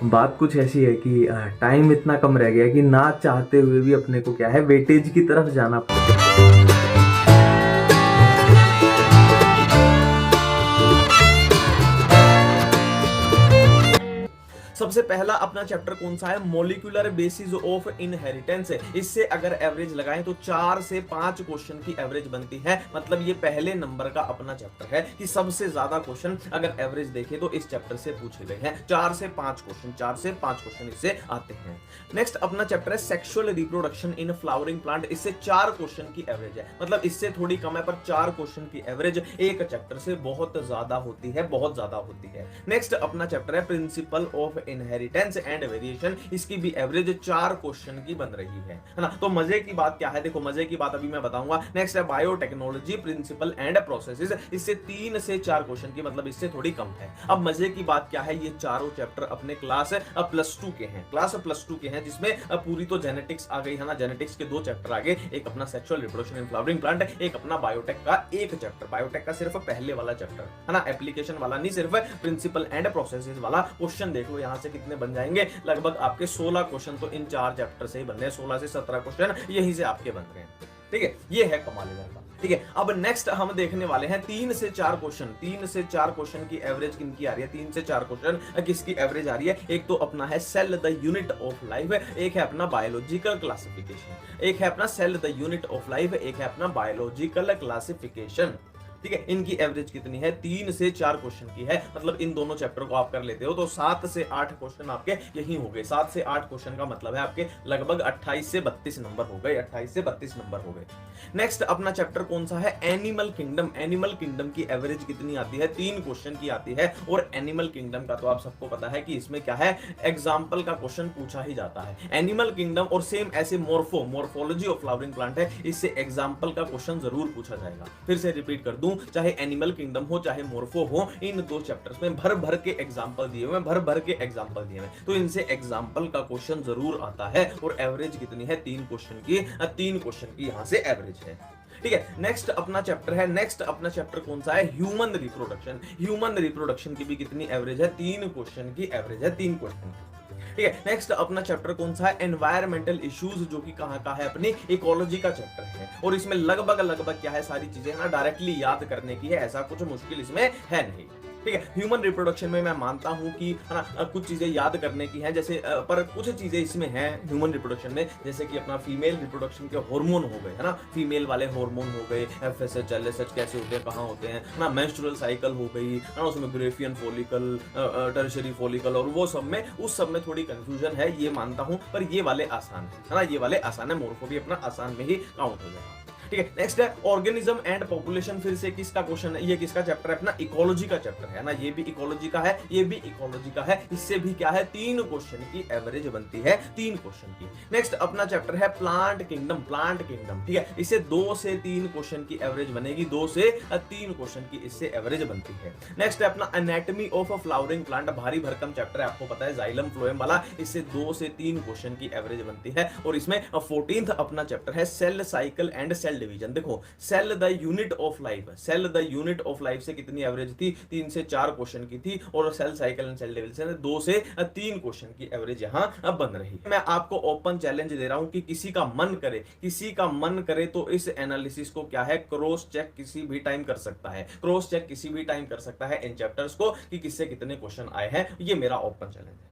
बात कुछ ऐसी है कि टाइम इतना कम रह गया कि ना चाहते हुए भी अपने को क्या है वेटेज की तरफ जाना पड़ता है। सबसे पहला अपना चैप्टर कौन सा है, मोलिकुलर बेसिस ऑफ इनहेरिटेंस। इससे अगर एवरेज लगाएं तो 4 से 5 क्वेश्चन की एवरेज बनती है। मतलब ये पहले नंबर का अपना चैप्टर है कि सबसे ज्यादा क्वेश्चन अगर एवरेज देखें तो इस चैप्टर से पूछे गए हैं। 4 से 5 क्वेश्चन, 4 से 5 क्वेश्चन इससे आते हैं। नेक्स्ट अपना चैप्टर है sexual reproduction in flowering plant. इससे 4 क्वेश्चन की एवरेज है, मतलब इससे थोड़ी कम है पर 4 क्वेश्चन की एवरेज एक चैप्टर से बहुत ज्यादा होती है, बहुत ज्यादा होती है। नेक्स्ट अपना चैप्टर है principle of inheritance and variation. इसकी भी एवरेज 4 क्वेश्चन की बन रही है ना। तो मजे की बात क्या है, देखो मजे की बात अभी मैं बताऊंगा। नेक्स्ट है बायोटेक्नोलॉजी प्रिंसिपल एंड प्रोसेसेस। इससे 3 से 4 क्वेश्चन की, मतलब इससे थोड़ी कम है। अब मजे की बात क्या है, ये चारों चैप्टर अपने क्लास +2 के हैं, क्लास +2 के हैं, जिसमें पूरी तो जेनेटिक्स आ गई है ना। जेनेटिक्स के 2 चैप्टर आ गए, एक अपना sexual reproduction in flowering plant, एक अपना बायोटेक का एक चैप्टर। बायोटेक का सिर्फ पहले वाला चैप्टर है ना, एप्लीकेशन वाला नहीं, सिर्फ प्रिंसिपल एंड प्रोसेसेस वाला। क्वेश्चन देख लो यहां से कितने बन जाएंगे, लगभग आपके 16 क्वेश्चन तो इन 4 चैप्टर से ही बन रहे हैं। 16 से 17 क्वेश्चन यहीं से आपके बन रहे हैं। ठीक है, ये है कमालीदार बात। ठीक है, अब नेक्स्ट हम देखने वाले हैं 3 से 4 क्वेश्चन। 3 से 4 क्वेश्चन की एवरेज किनकी आ रही है, 3 से 4 क्वेश्चन किसकी एवरेज आ रही है। एक तो अपना है cell the unit of life, एक है अपना बायोलॉजिकल क्लासिफिकेशन, एक है अपना cell the unit of life, एक है अपना बायोलॉजिकल क्लासिफिकेशन। ठीक है, इनकी एवरेज कितनी है, 3 से 4 क्वेश्चन की है। मतलब इन दोनों चैप्टर को आप कर लेते हो तो 7 से 8 क्वेश्चन आपके यही हो गए। 7 से 8 क्वेश्चन का मतलब है आपके लगभग 28 से 32 नंबर हो गए, 28 से 32 नंबर हो गए। नेक्स्ट अपना चैप्टर कौन सा है, एनिमल किंगडम। एनिमल किंगडम की एवरेज कितनी आती है, 3 क्वेश्चन की आती है। और एनिमल किंगडम का तो आप सबको पता है कि इसमें क्या है, एग्जाम्पल का क्वेश्चन पूछा ही जाता है। एनिमल किंगडम और सेम ऐसे मोर्फोलॉजी ऑफ फ्लावरिंग प्लांट है, इससे एग्जाम्पल का क्वेश्चन जरूर पूछा जाएगा। फिर से रिपीट कर दूं, चाहे एनिमल किंगडम हो चाहे मोर्फो हो, इन 2 चैप्टर्स में भर भर के एग्जांपल दिए हुए, भर भर के एग्जांपल दिए हुए, तो इनसे एग्जांपल का क्वेश्चन जरूर आता है। और एवरेज कितनी है, 3 क्वेश्चन की, 3 क्वेश्चन की यहां से एवरेज है। ठीक है, नेक्स्ट अपना चैप्टर है, नेक्स्ट अपना चैप्टर कौन सा है, ह्यूमन रिप्रोडक्शन। ह्यूमन रिप्रोडक्शन की भी कितनी एवरेज है, 3 क्वेश्चन की एवरेज है, 3 क्वेश्चन की। ठीक है, नेक्स्ट अपना चैप्टर कौन सा है, एनवायरमेंटल इश्यूज, जो कि कहां का है, अपनी इकोलॉजी का चैप्टर है। और इसमें लगभग क्या है, सारी चीजें ना डायरेक्टली याद करने की है, ऐसा कुछ मुश्किल इसमें है नहीं। ठीक है, ह्यूमन रिप्रोडक्शन में मैं मानता हूं कि है ना कुछ चीजें याद करने की हैं, जैसे पर कुछ चीजें इसमें हैं ह्यूमन रिप्रोडक्शन में, जैसे कि अपना फीमेल रिप्रोडक्शन के हार्मोन हो गए, है ना, फीमेल वाले हार्मोन हो गए, एफएसएच एलएसएच कैसे होते हैं, कहां होते हैं ना, मेंस्ट्रुअल साइकिल हो गई है ना, उसमें ग्रेफियन फॉलिकल, टर्शियरी फॉलिकल, और वो सब में, उस सब में थोड़ी कंफ्यूजन है, ये मानता हूं। पर ये वाले आसान है ना, ये वाले आसान है, मोर्फो भी अपना आसान में ही काउंट हो जाएगा। ठीक है, नेक्स्ट है ऑर्गेनिज्म एंड पॉपुलेशन। फिर से किसका क्वेश्चन है, ये किसका चैप्टर है, अपना इकोलॉजी का चैप्टर है ना, ये भी इकोलॉजी का है, ये भी इकोलॉजी का है। इससे भी क्या है, 3 क्वेश्चन की एवरेज बनती है, 3 क्वेश्चन की। नेक्स्ट अपना चैप्टर है प्लांट किंगडम, प्लांट किंगडम। ठीक है, इससे 2 से 3 क्वेश्चन की एवरेज बनेगी, 2 से 3 क्वेश्चन की इससे एवरेज बनती है। नेक्स्ट है अपना anatomy of a flowering plant, भारी भरकम चैप्टर है, आपको पता है, जाइलम फ्लोएम वाला। इससे 2 से 3 क्वेश्चन की एवरेज बनती है। और इसमें 14th अपना चैप्टर है cell cycle and cell division. देखो, cell the unit of life, cell the unit of life से कितनी एवरेज थी, 3 से 4 क्वेश्चन की थी। और cell cycle and cell division से 2 से 3 क्वेश्चन की एवरेज यहां बन रही है। मैं आपको ओपन चैलेंज दे रहा हूं कि किसी का मन करे तो इस एनालिसिस को क्या है, क्रॉस चेक किसी भी टाइम कर सकता है, क्रॉस चेक किसी भी टाइम कर सकता है इन चैप्टर्स को कि किससे कितने क्वेश्चन आए हैं। ये मेरा ओपन चैलेंज है।